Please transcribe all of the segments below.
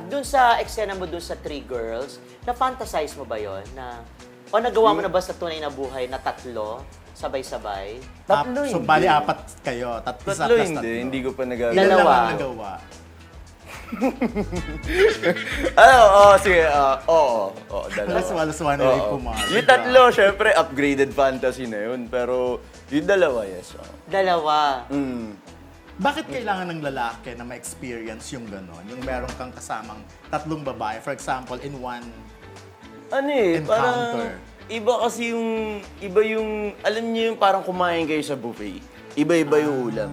Dun sa eksena mo dun sa Three Girls, na-fantasize mo ba yon o nagawa mo na ba sa tunay na buhay na tatlo, sabay-sabay? Tatlo So, hindi. bali apat kayo. Isa Tatlo plus hindi. Hindi ko pa nagagawa. Ilan lang Dalawa. ang nagawa? Sige. Dalawa. Plus one na rin pumasok. Yung tatlo, syempre, upgraded fantasy na yun. Pero yung dalawa, yes. Dalawa. Bakit kailangan ng lalaki na ma-experience yung gano'n? Yung meron kang kasamang tatlong babae, for example, in one Parang encounter. iba kasi yung, alam niyo yung parang kumain kayo sa buffet. Iba-iba yung ulam.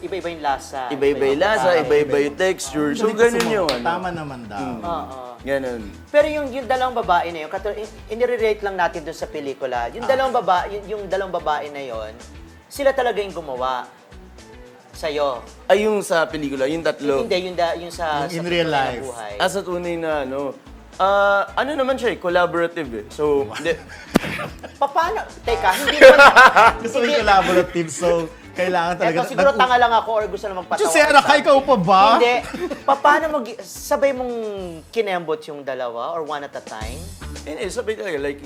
Iba-iba yung lasa. Iba-iba yung lasa, iba-iba yung texture. So, Galing ka ganun yung sumagot. Tama naman daw. Oo. Ganun. Pero yung dalawang babae na yun, inirelate lang natin dun sa pelikula. Yung dalawang babae na yun, sila talaga yung gumawa sa'yo. Ay, yung sa pelikula, yung tatlo. Hindi, yung sa Yung in sa real tunay na life. buhay. Sa tunay na ano naman siya collaborative eh. So, Paano? Teka, hindi naman... Gusto ko yung collaborative, so kailangan talaga... Eto, siguro tanga lang ako or gusto na magpatawa. Jusera, ka ikaw pa ba? Hindi. Paano sabay mong kinembot yung dalawa or one at a time? sabay talaga, like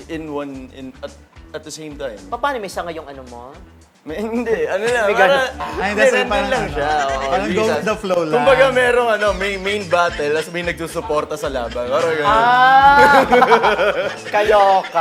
at the same time. Paano may sanga yung ano mo? Hindi, ano lang, May ganun. Ay, hindi, so nandun parang lang ano, siya. parang go with the flow lang. Kumbaga merong may main battle, tapos may nagsusuporta sa laban. Parang ganun. Kayoka.